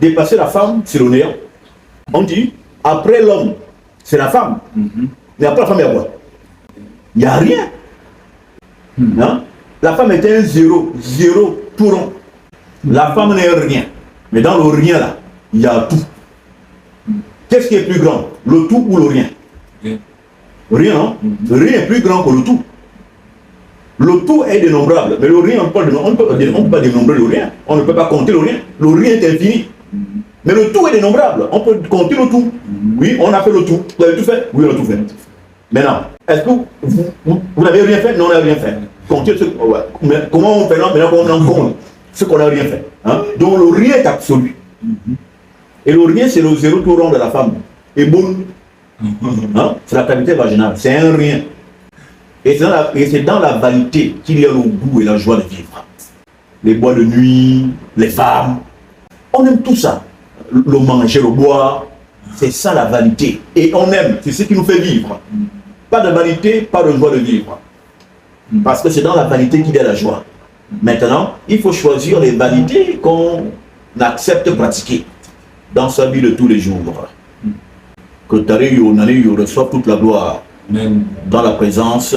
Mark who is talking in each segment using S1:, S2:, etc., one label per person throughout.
S1: dépasser la femme, c'est le néant. On dit, après l'homme, c'est la femme. Mais après la femme, il y a quoi? Il n'y a rien. Hein? La femme est un zéro, tout rond. La femme n'est rien. Mais dans le rien, là, il y a tout. Qu'est-ce qui est plus grand? Le tout ou le rien? Rien, non? Rien est plus grand que le tout. Le tout est dénombrable, mais le rien, on ne peut pas dénombrer le rien. On ne peut pas compter le rien. Le rien est infini. Mais le tout est dénombrable. On peut compter le tout. Oui, on a fait le tout. Vous avez tout fait? Oui, on a tout fait. Maintenant, est-ce que vous n'avez rien fait? Non, on n'a rien fait. Comptez ce, ouais. Mais comment on fait? Non, maintenant on en compte ce qu'on n'a rien fait. Hein? Donc le rien est absolu. Et le rien, c'est le zéro tout rond de la femme. Et boum. Hein? C'est la cavité vaginale. C'est un rien. Et c'est dans la vanité qu'il y a le goût et la joie de vivre. Les bois de nuit, les femmes. On aime tout ça. Le manger, le boire. C'est ça la vanité. Et on aime. C'est ce qui nous fait vivre. Pas de vanité, pas de joie de vivre. Parce que c'est dans la vanité qu'il y a la joie. Maintenant, il faut choisir les vanités qu'on accepte de pratiquer dans sa vie de tous les jours. Que Tareyo Naneyo reçoive toute la gloire. Amen. Dans la présence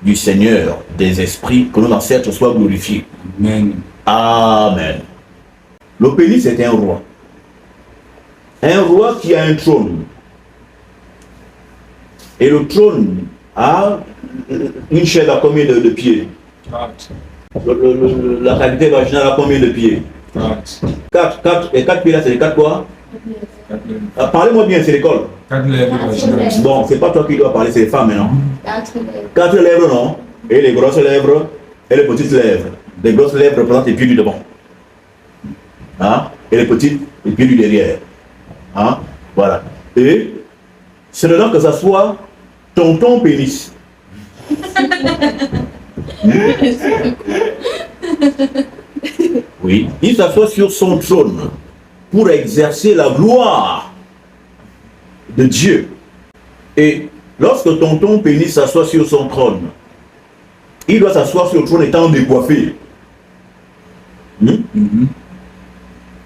S1: du Seigneur des esprits, que nos ancêtres soient glorifiés. Amen. Amen. Le pénis est un roi. Un roi qui a un trône. Et le trône a une chaise à combien de pieds? La cavité vaginale a combien de pieds? 4. Et 4 pieds là, c'est les 4 quoi? Parlez-moi bien, c'est l'école.
S2: 4 lèvres.
S1: Bon, c'est pas toi qui dois parler, c'est les femmes maintenant. 4 lèvres, non? Et les grosses lèvres et les petites lèvres. Les grosses lèvres représentent les pieds du devant. Hein? Et les petites, les pieds du derrière. Hein? Voilà. Et c'est dedans que ça soit tonton pénis. Oui, il s'assoit sur son trône pour exercer la gloire de Dieu. Et lorsque tonton pénis s'assoit sur son trône, il doit s'asseoir sur le trône étant décoiffé.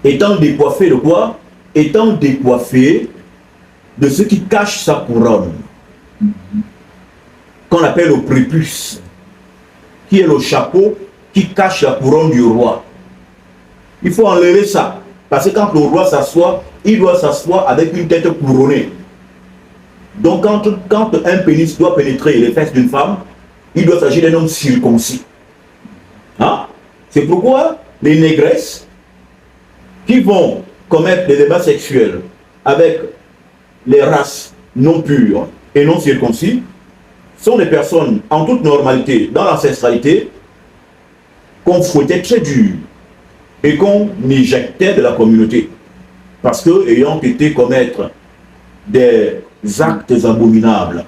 S1: Étant décoiffé de quoi? Étant décoiffé de ce qui cache sa couronne, qu'on appelle le prépuce, qui est le chapeau qui cache la couronne du roi. Il faut enlever ça, parce que quand le roi s'assoit, il doit s'asseoir avec une tête couronnée. Donc quand un pénis doit pénétrer les fesses d'une femme, il doit s'agir d'un homme circoncis. Hein? C'est pourquoi les négresses qui vont commettre des débats sexuels avec les races non pures et non circoncis sont des personnes en toute normalité, dans l'ancestralité, qu'on fouettait très dur et qu'on éjectait de la communauté. Parce que, ayant été commettre des actes abominables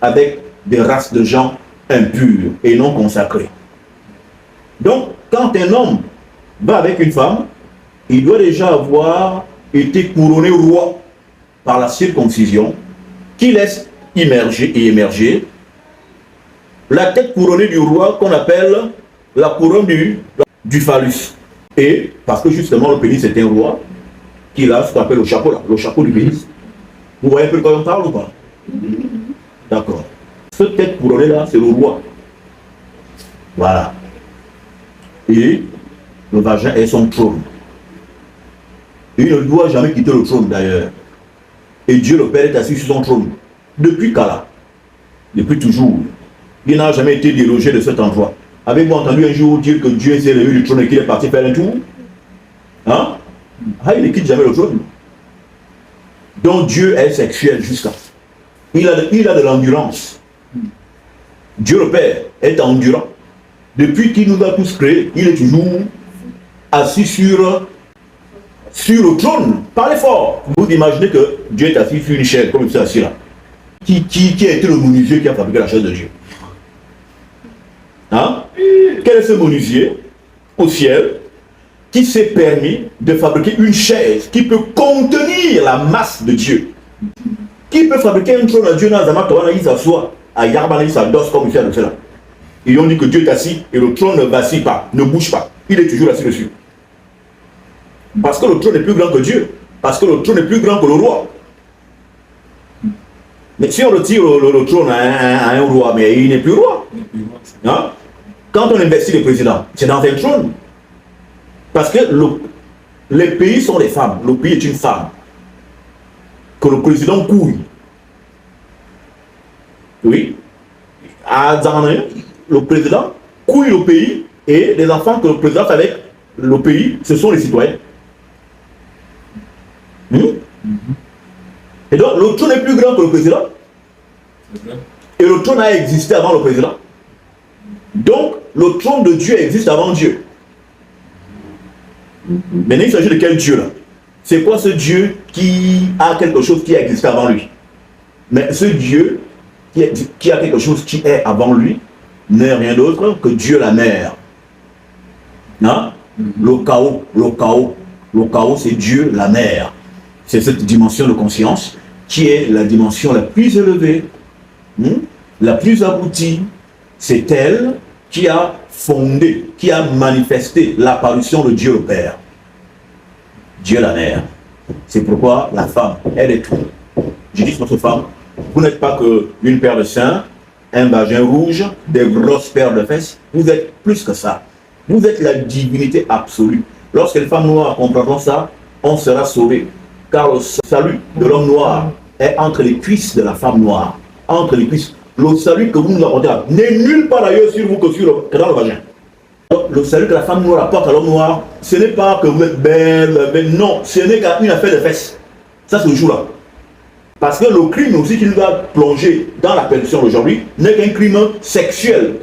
S1: avec des races de gens impurs et non consacrés. Donc, quand un homme va avec une femme, il doit déjà avoir été couronné roi par la circoncision qui laisse immerger et émerger la tête couronnée du roi qu'on appelle la couronne du phallus. Et parce que justement le pénis est un roi, qui a ce qu'on appelle le chapeau là, le chapeau du pénis. Vous voyez un peu de quoi on parle ou pas? D'accord. Cette tête couronnée là, c'est le roi. Voilà. Et le vagin est son trône. Il ne doit jamais quitter le trône d'ailleurs. Et Dieu le Père est assis sur son trône. Depuis qu'Allah, depuis toujours, il n'a jamais été délogé de cet endroit. Avez-vous entendu un jour dire que Dieu s'est levé du trône et qu'il est parti faire un tour? Hein? Ah, il ne quitte jamais le trône. Donc Dieu est sexuel jusqu'à. Il a de l'endurance. Dieu le Père est endurant. Depuis qu'il nous a tous créés, il est toujours assis sur le trône. Parlez fort. Vous imaginez que Dieu est assis sur une chaise, comme ça assis là. Qui a été le menuisier qui a fabriqué la chaise de Dieu? Hein? Quel est ce menuisier au ciel qui s'est permis de fabriquer une chaise qui peut contenir la masse de Dieu? Qui peut fabriquer un trône à Dieu dans Zamatoana, il s'assoit à Yarbana, il s'adosse comme ça, là. Ils ont dit que Dieu est assis et le trône ne vacille pas, ne bouge pas. Il est toujours assis dessus. Parce que le trône est plus grand que Dieu. Parce que le trône est plus grand que le roi. Mais si on retire le trône à un roi, mais il n'est plus roi. Hein? Quand on investit le président, c'est dans un trône. Parce que les pays sont des femmes. Le pays est une femme. Que le président couille. Oui. À Zamanin, le président couille le pays et les enfants que le président fait avec le pays, ce sont les citoyens. Et donc, le trône est plus grand que le président. Et le trône a existé avant le président. Donc, le trône de Dieu existe avant Dieu. Maintenant, il s'agit de quel Dieu là? C'est quoi ce Dieu qui a quelque chose qui a existé avant lui? Mais ce Dieu qui a quelque chose qui est avant lui n'est rien d'autre que Dieu la mère. Hein? Le chaos, c'est Dieu la mère. C'est cette dimension de conscience qui est la dimension la plus élevée, la plus aboutie. C'est elle qui a fondé, qui a manifesté l'apparition de Dieu le Père. Dieu la mère. C'est pourquoi la femme, elle est tout. Je dis notre femme, vous n'êtes pas qu'une paire de seins, un vagin rouge, des grosses paires de fesses. Vous êtes plus que ça. Vous êtes la divinité absolue. Lorsque les femmes noires comprendront ça, on sera sauvé. Car le salut de l'homme noir est entre les cuisses de la femme noire. Entre les cuisses. Le salut que vous nous apportez n'est nulle part ailleurs sur vous que dans le vagin. Donc, le salut que la femme noire apporte à l'homme noir, ce n'est pas que vous êtes belle, mais non, ce n'est qu'une affaire de fesses. Ça, c'est le jour-là. Parce que le crime aussi qu'il va plonger dans la perdition aujourd'hui n'est qu'un crime sexuel.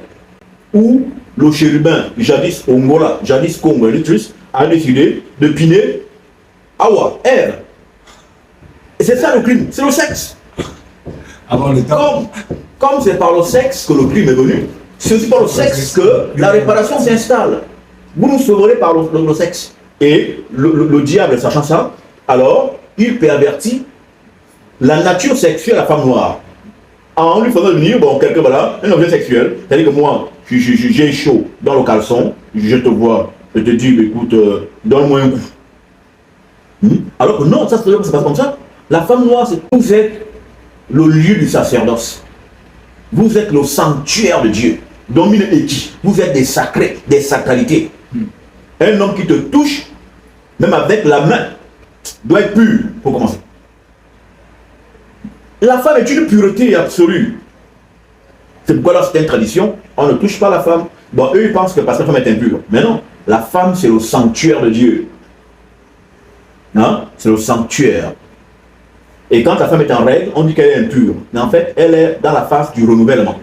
S1: Où le chérubin, jadis Ongola, jadis Congo Elitrus, a décidé de piner Awa, Ève. Et c'est ça le crime, c'est le sexe.
S2: Avant le temps.
S1: Comme c'est par le sexe que le crime est venu, c'est aussi par le sexe que la réparation s'installe. Vous nous sauverez par le sexe. Et le diable, sachant ça, alors il pervertit la nature sexuelle de la femme noire. En lui faisant venir, bon, quelqu'un, voilà, un objet sexuel. C'est-à-dire que moi, j'ai chaud dans le caleçon, je te vois, je te dis, écoute, donne-moi un coup. Alors que non, ça se passe comme ça. La femme noire, c'est vous êtes le lieu du sacerdoce. Vous êtes le sanctuaire de Dieu. Domine et qui? Vous êtes des sacrés, des sacralités. Un homme qui te touche, même avec la main, doit être pur pour commencer. La femme est une pureté absolue. C'est pourquoi dans certaines traditions, on ne touche pas la femme. Bon, eux, ils pensent que parce que la femme est impure. Mais non, la femme, c'est le sanctuaire de Dieu. Hein? C'est le sanctuaire. Et quand la femme est en règle, on dit qu'elle est impure. Mais en fait, elle est dans la phase du renouvellement.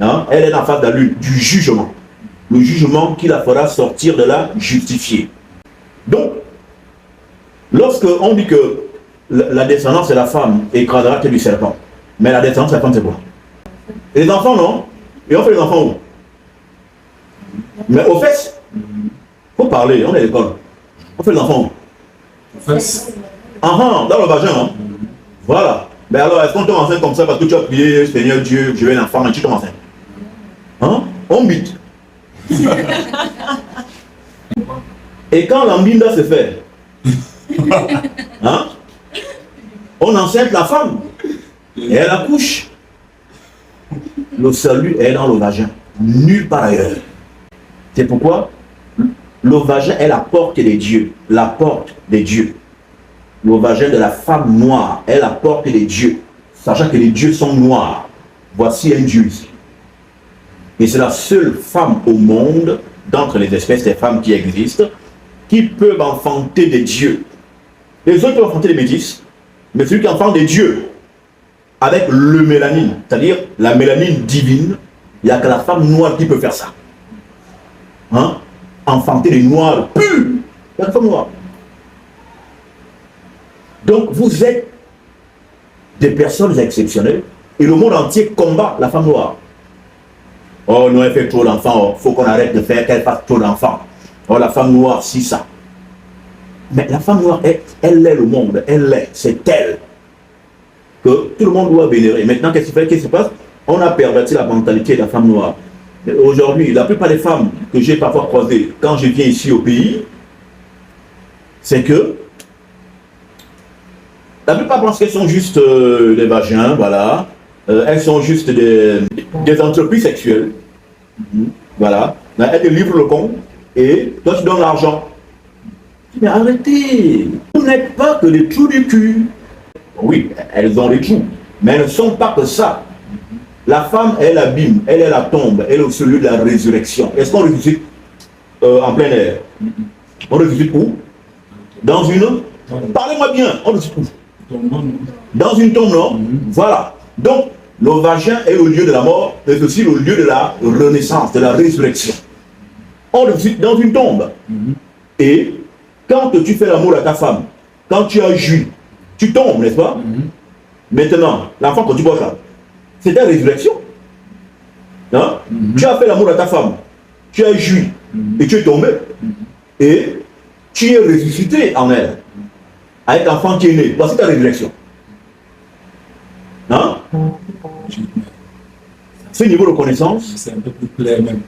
S1: Hein? Elle est dans la phase de du jugement. Le jugement qui la fera sortir de là justifiée. Donc, lorsque on dit que la descendance de la femme écrasera que du serpent, mais la descendance de la femme, c'est quoi? Et les enfants, non? Et on fait les enfants où? Mais aux fesses? Faut parler, on est à l'école. On fait les enfants où?
S2: Aux fesses.
S1: Dans le vagin, hein? Voilà. Mais alors, est-ce qu'on tombe enceinte comme ça parce que tu as prié, Seigneur Dieu, je veux un enfant et tu tombes enceinte? Hein? On bite. Et quand l'ambinda se fait, hein? On enceinte la femme et elle accouche. Le salut est dans le vagin, nulle part ailleurs. C'est pourquoi le vagin est la porte des dieux, la porte des dieux. Le vagin de la femme noire est la porte des dieux, sachant que les dieux sont noirs. Voici un dieu ici. Et c'est la seule femme au monde, d'entre les espèces des femmes qui existent, qui peuvent enfanter des dieux. Les autres peuvent enfanter des métis, mais celui qui enfante des dieux, avec le mélanine, c'est-à-dire la mélanine divine, il n'y a que la femme noire qui peut faire ça. Hein? Enfanter des noirs purs. Il y a la femme noire. Donc vous êtes des personnes exceptionnelles et le monde entier combat la femme noire. Oh non, elle fait trop d'enfants, il faut qu'on arrête de faire qu'elle fasse trop d'enfants. Oh la femme noire, si ça. Mais la femme noire, elle est le monde, c'est elle que tout le monde doit vénérer. Maintenant, qu'est-ce qui se passe? On a perverti la mentalité de la femme noire. Aujourd'hui, la plupart des femmes que j'ai parfois croisées quand je viens ici au pays, c'est que la plupart pensent qu'elles sont juste des vagins, voilà. Elles sont juste des entreprises sexuelles. Voilà. Là, elles te livrent le compte et toi tu donnes l'argent. Mais arrêtez! Vous n'êtes pas que des trous du cul. Oui, elles ont des trous, mais elles ne sont pas que ça. La femme, elle est l'abîme, elle est la tombe, elle est au lieu de la résurrection. Est-ce qu'on ressuscite en plein air? On ressuscite où? Dans une... Parlez-moi bien, on ressuscite où? Dans une tombe, non? Voilà. Donc, le vagin est le lieu de la mort, mais aussi le lieu de la renaissance, de la résurrection. On ressuscite dans une tombe. Et quand tu fais l'amour à ta femme, quand tu as joui, tu tombes, n'est-ce pas? Maintenant, l'enfant, quand tu vois ça, c'est ta résurrection. Hein? Tu as fait l'amour à ta femme, tu as joui, et tu es tombé. Et tu es ressuscité en elle, avec l'enfant qui est né. Voici ta résurrection. Hein? Ce niveau de connaissance,
S2: c'est un peu plus clair même.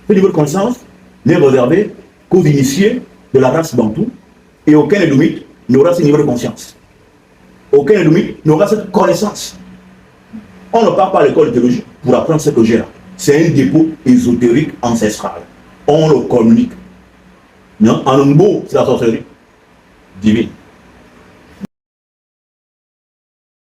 S1: ce niveau de connaissance n'est réservé qu'aux initiés de la race bantou, et aucun édomite n'aura ce niveau de conscience. Aucun édomite n'aura cette connaissance. On ne part pas à l'école de théologie pour apprendre ce que j'ai là. C'est un dépôt ésotérique ancestral. On le communique. Non? En un mot, c'est la sorcellerie divine.